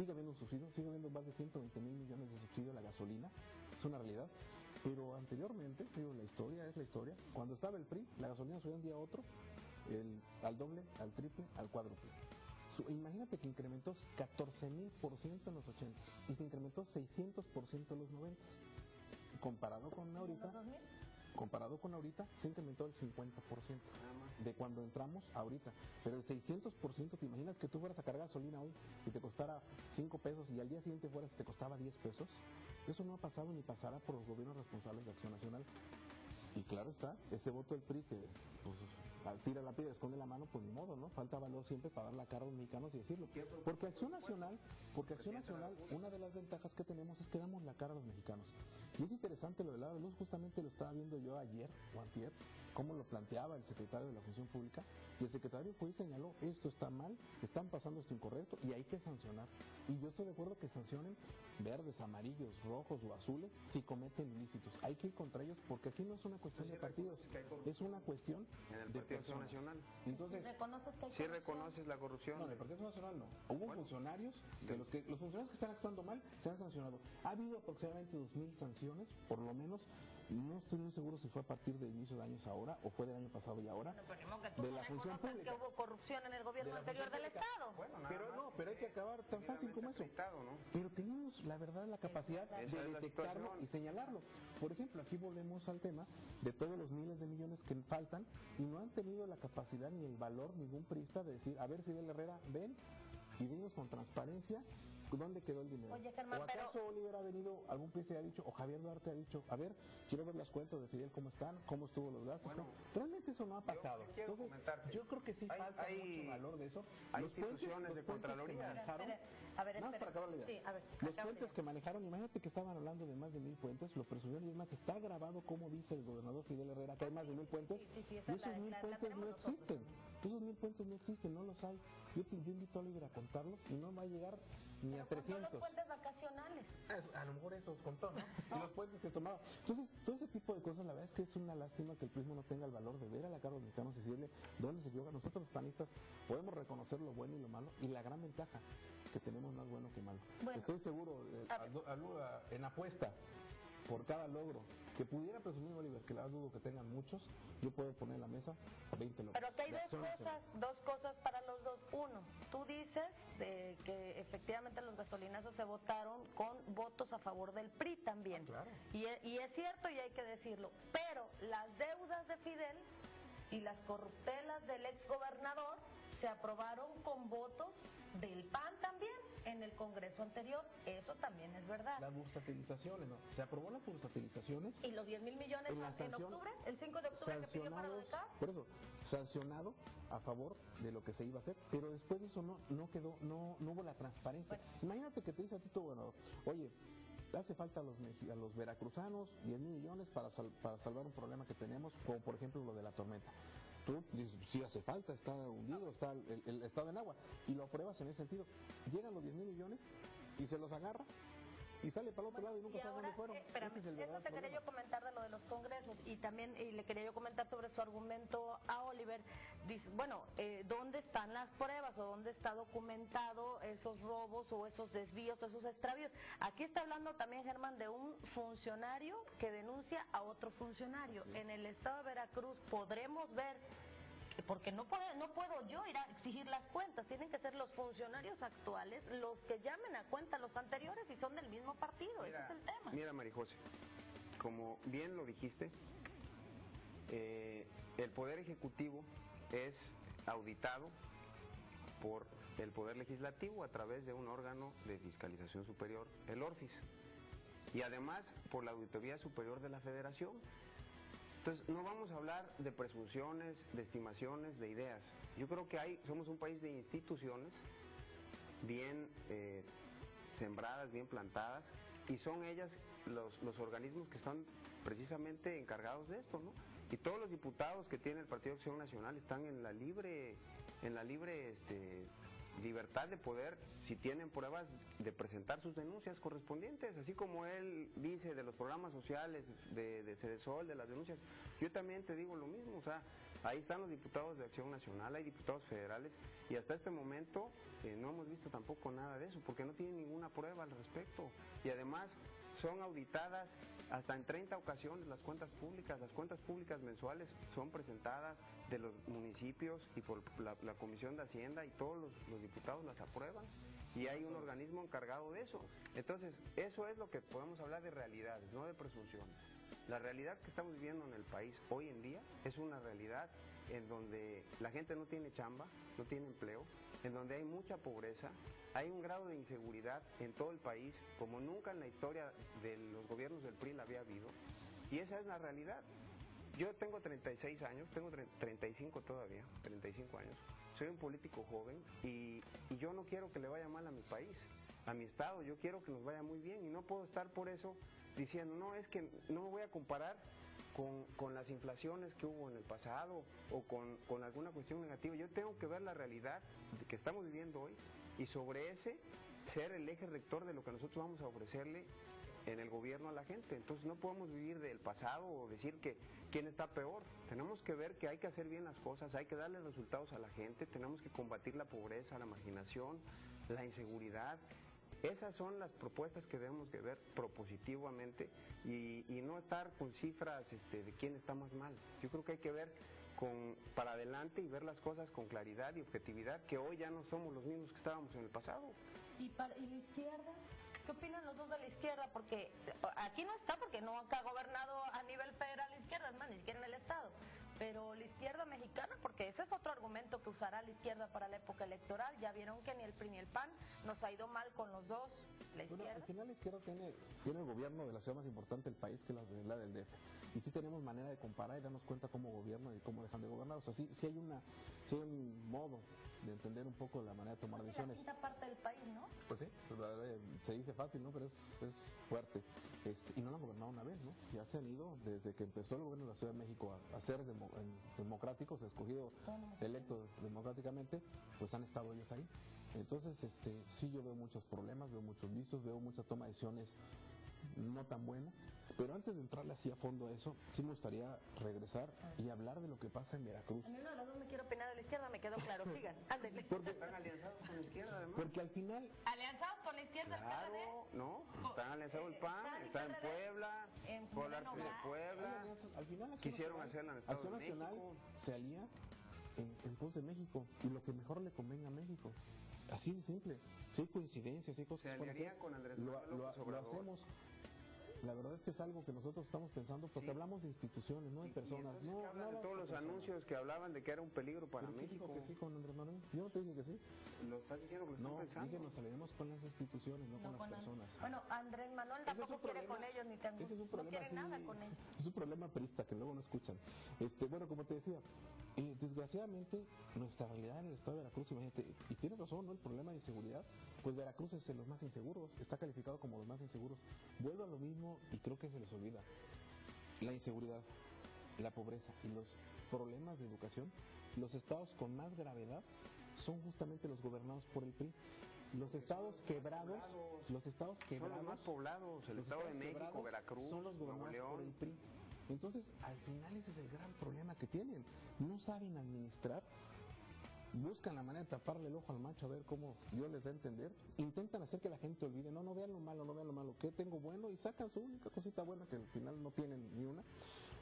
sigue habiendo un subsidio, sigue habiendo más de 120,000 millones de subsidio a la gasolina, es una realidad. Pero anteriormente, digo, la historia es la historia, cuando estaba el PRI, la gasolina subía un día a otro, al doble, al triple, al cuádruple. Imagínate que incrementó 14,000% en los 80 y se incrementó 600% en los 90. Comparado con ahorita, se incrementó el 50% de cuando entramos ahorita. Pero el 600%, ¿te imaginas que tú fueras a cargar gasolina hoy y te costara 5 pesos y al día siguiente fueras y te costaba 10 pesos? Eso no ha pasado ni pasará por los gobiernos responsables de Acción Nacional. Y claro está, ese voto del PRI que pues, tira la piedra, esconde la mano, pues ni modo, ¿no? Falta valor siempre para dar la cara a los mexicanos y decirlo. Porque Acción Nacional, una de las ventajas que tenemos es que damos la cara a los mexicanos. Y es interesante lo del lado de luz, justamente lo estaba viendo yo ayer o antier, cómo lo planteaba el secretario de la Función Pública, y el secretario fue y señaló, esto está mal, están pasando esto incorrecto y hay que sancionar. Y yo estoy de acuerdo que sancionen verdes, amarillos, rojos o azules si cometen ilícitos. Hay que ir contra ellos porque aquí no es una cuestión de partidos, es una cuestión de personas. Nacional. Entonces, ¿sí reconoces la corrupción? No, en el Partido Nacional no. Hubo funcionarios que los funcionarios que están actuando mal se han sancionado. Ha habido aproximadamente 2,000 sanciones, por lo menos. No estoy muy seguro si fue a partir del inicio de años ahora o fue del año pasado y ahora. De la función pública. Que hubo corrupción en el gobierno anterior del Estado. Bueno, pero hay que acabar tan fácil como eso. ¿No? Pero tenemos la verdad la capacidad de detectarlo y señalarlo. Por ejemplo, aquí volvemos al tema de todos los miles de millones que faltan y no han tenido la capacidad ni el valor ningún priista de decir, a ver, Fidel Herrera, ven y dinos con transparencia dónde quedó el dinero. Oye, Germán, ¿o acaso Oliver ha venido, algún priista ha dicho, o Javier Duarte ha dicho, a ver, quiero ver las cuentas de Fidel, cómo están, cómo estuvo los gastos? Bueno, realmente eso no ha pasado. Entonces, yo creo que sí falta mucho valor de eso. Hay instituciones de Contraloría. Los puentes que manejaron, imagínate que estaban hablando de más de 1,000 puentes, lo presumieron y es más, está grabado como dice el gobernador Fidel Herrera, que hay más de 1,000 puentes, y esos 1,000 puentes no existen. Esos 1,000 puentes no existen, no los hay. Yo invito a Oliver a contarlos y no va a llegar ni a 300. Los puentes vacacionales. A lo mejor eso os contó, ¿no? Y los puentes que tomaba. Entonces, todo ese tipo de cosas, la verdad es que es una lástima que el PRI no tenga el valor de ver a la cara a los mexicanos y decirle dónde se equivoca. Nosotros los panistas podemos reconocer lo bueno y lo malo, y la gran ventaja que tenemos más bueno que malo. Bueno, estoy seguro, en apuesta por cada logro que pudiera presumir Oliver, que la dudo que tengan muchos, yo puedo poner en la mesa 20 logros. Pero aquí hay dos cosas para los dos. Uno, tú dices de que efectivamente los gasolinazos se votaron con votos a favor del PRI también. Claro. Y es cierto y hay que decirlo, pero las deudas de Fidel y las corruptelas del exgobernador se aprobaron con votos del PAN también en el Congreso anterior. Eso también es verdad. Las bursatilizaciones, ¿no? Se aprobó las bursatilizaciones. ¿Y los 10,000 millones en octubre? ¿El 5 de octubre que pidió para dedicar? Por eso, sancionado a favor de lo que se iba a hacer, pero después de eso no hubo la transparencia. Bueno. Imagínate que te dice a ti tu gobernador, oye, hace falta a los veracruzanos 10,000 millones para salvar un problema que tenemos, como por ejemplo lo de la tormenta. Tú dices, sí hace falta, está hundido, está el estado en agua, y lo apruebas en ese sentido. Llegan los 10,000 millones y se los agarra y sale para el otro lado y nunca sabe dónde fueron. Espérame, eso te quería yo comentar de lo de los congresos y también le quería yo comentar sobre su argumento a Oliver. Dice, bueno, ¿dónde están las pruebas o dónde está documentado esos robos o esos desvíos o esos extravíos? Aquí está hablando también, Germán, de un funcionario que denuncia a otro funcionario. Sí. En el estado de Veracruz podremos ver, porque no puedo yo ir a exigir las cuentas, tienen que ser los funcionarios actuales los que llamen a cuenta a los anteriores y son del mismo partido. Ese es el tema. Mira, María José, como bien lo dijiste, el Poder Ejecutivo es auditado por el Poder Legislativo a través de un órgano de fiscalización superior, el ORFIS, y además por la Auditoría Superior de la Federación. Entonces, no vamos a hablar de presunciones, de estimaciones, de ideas. Yo creo que somos un país de instituciones bien sembradas, bien plantadas, y son ellas los organismos que están precisamente encargados de esto, ¿no? Y todos los diputados que tiene el Partido Acción Nacional están en la libre libertad de poder, si tienen pruebas, de presentar sus denuncias correspondientes, así como él dice de los programas sociales, de Cedesol, de las denuncias. Yo también te digo lo mismo, o sea, Ahí están los diputados de Acción Nacional, hay diputados federales, y hasta este momento no hemos visto tampoco nada de eso, porque no tienen ninguna prueba al respecto. Y además son auditadas hasta en 30 ocasiones las cuentas públicas mensuales son presentadas de los municipios y por la Comisión de Hacienda, y todos los diputados las aprueban, y hay un organismo encargado de eso. Entonces, eso es lo que podemos hablar de realidades, no de presunciones. La realidad que estamos viviendo en el país hoy en día es una realidad en donde la gente no tiene chamba, no tiene empleo, en donde hay mucha pobreza, hay un grado de inseguridad en todo el país como nunca en la historia de los gobiernos del PRI la había habido, y esa es la realidad. Yo tengo 36 años, tengo 35 todavía, 35 años, soy un político joven y yo no quiero que le vaya mal a mi país, a mi estado, yo quiero que nos vaya muy bien, y no puedo estar por eso diciendo, no, es que no me voy a comparar con las inflaciones que hubo en el pasado o con alguna cuestión negativa. Yo tengo que ver la realidad que estamos viviendo hoy y sobre ese ser el eje rector de lo que nosotros vamos a ofrecerle en el gobierno a la gente. Entonces no podemos vivir del pasado o decir que quién está peor. Tenemos que ver que hay que hacer bien las cosas, hay que darle resultados a la gente, tenemos que combatir la pobreza, la marginación, la inseguridad. Esas son las propuestas que debemos de ver propositivamente y no estar con cifras de quién está más mal. Yo creo que hay que ver para adelante y ver las cosas con claridad y objetividad, que hoy ya no somos los mismos que estábamos en el pasado. ¿Y la izquierda? ¿Qué opinan los dos de la izquierda? Porque aquí no está, porque no ha gobernado a nivel federal la izquierda, es más, ni siquiera en el estado. Pero la izquierda mexicana, porque ese es otro argumento que usará la izquierda para la época electoral. Ya vieron que ni el PRI ni el PAN nos ha ido mal con los dos. La izquierda. Bueno, al final la izquierda tiene el gobierno de la ciudad más importante del país, que es la del DF. Y sí tenemos manera de comparar y darnos cuenta cómo gobiernan y cómo dejan de gobernar. O sea, sí hay un modo de entender un poco la manera de tomar decisiones. La quinta parte del país, ¿no? Pues sí, se dice fácil, ¿no? Pero es fuerte. Y no lo han gobernado una vez, ¿no? Ya se han ido, desde que empezó el gobierno de la Ciudad de México a ser democráticos, escogido, electos democráticamente, pues han estado ellos ahí. Entonces, sí yo veo muchos problemas, veo muchos vicios, veo mucha toma de decisiones no tan buena, pero antes de entrarle así a fondo a eso, sí me gustaría regresar y hablar de lo que pasa en Veracruz. A mí uno de los dos me quiero opinar de la izquierda, me quedó claro, sigan, ándale. Porque están alianzados con la izquierda, además. Porque al final... ¿Alianzados con la izquierda el Claro, PRD? no, están alianzados el PAN, está en Puebla, Puebla de Puebla, al final quisieron hacerla en Estado Acción de Nacional México. se alía en pos de México y lo que mejor le convenga a México. Así de simple. Si hay coincidencias, si hay cosas se por hacer, con Andrés Manuel López lo Obrador. hacemos. La verdad es que es algo que nosotros estamos pensando porque Sí. hablamos de instituciones, no de personas. Y no, hablan de todos los anuncios que hablaban de que era un peligro para ¿Pero quién México. dijo que sí con Andrés Manuel? Yo no te dije que sí. Lo estás diciendo que lo No, están pensando. dije nos alineamos con las instituciones, no con las personas. Bueno, Andrés Manuel tampoco quiere con ellos ni tan Ese es un no problema quiere nada con ellos. Es un problema perista que luego no escuchan. Bueno, como te decía, desgraciadamente nuestra realidad en el estado de Veracruz, imagínate, y tienes razón, ¿no? El problema de inseguridad, pues Veracruz es de los más inseguros, está calificado como los más inseguros. Vuelvo a lo mismo y creo que se les olvida. La inseguridad, la pobreza y los problemas de educación, los estados con más gravedad son justamente los gobernados por el PRI. Los estados quebrados, son los más poblados, el Estado de México, Veracruz, son los Nuevo gobernados por el León. PRI. Entonces, al final ese es el gran problema que tienen. No saben administrar, buscan la manera de taparle el ojo al macho a ver cómo Dios les da a entender. Intentan hacer que la gente olvide, no vean lo malo, que tengo bueno, y sacan su única cosita buena que al final no tienen ni una.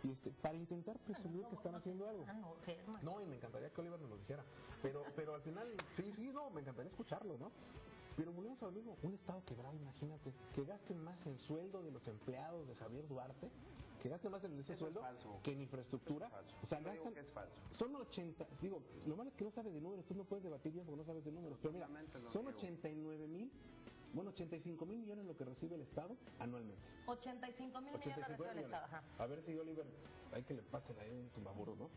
Y para intentar presumir que están haciendo algo. No, y me encantaría que Oliver nos lo dijera. Pero al final, me encantaría escucharlo, ¿no? Pero volvemos a lo mismo, un estado quebrado, imagínate, que gasten más en sueldo de los empleados de Javier Duarte, que gasten más en ese sueldo que en infraestructura. O sea, gastan, que es falso. Son 80, lo malo es que no sabes de números, tú no puedes debatir bien porque no sabes de números, pero mira, son 85 mil millones lo que recibe el Estado anualmente. 85 mil millones recibe el Estado, ajá. A ver si Oliver, hay que le pasen ahí un tumbaburo, ¿no?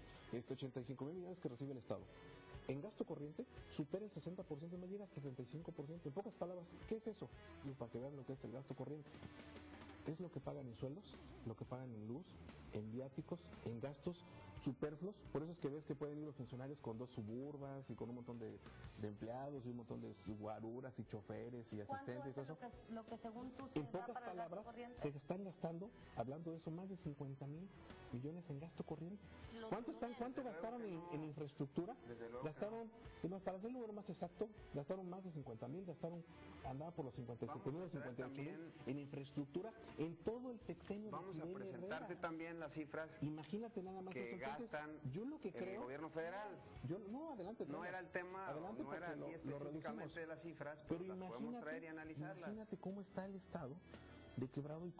85 mil millones que recibe el Estado. En gasto corriente supera el 60%, no llega al 75%. En pocas palabras, ¿qué es eso? Para que vean lo que es el gasto corriente. Es lo que pagan en sueldos, lo que pagan en luz, en viáticos, en gastos superfluos, por eso es que ves que pueden ir los funcionarios con 2 suburbas y con un montón de empleados y un montón de guaruras y choferes y asistentes y todo eso. Lo que según tú En pocas palabras, se están gastando, hablando de eso, más de 50,000 millones en gasto corriente. ¿Cuánto gastaron en infraestructura? Gastaron, para hacer el número más exacto, gastaron más de 50,000, andaba por los 57,000 o 58,000 en infraestructura en todo el sexenio. Vamos a presentarte también las cifras. Imagínate nada más que eso. Entonces, gastan yo lo que creo, el gobierno federal. Adelante. No era el tema, adelante, no era así específicamente de las cifras, pero las podemos traer y analizarlas. Imagínate cómo está el Estado de quebrado y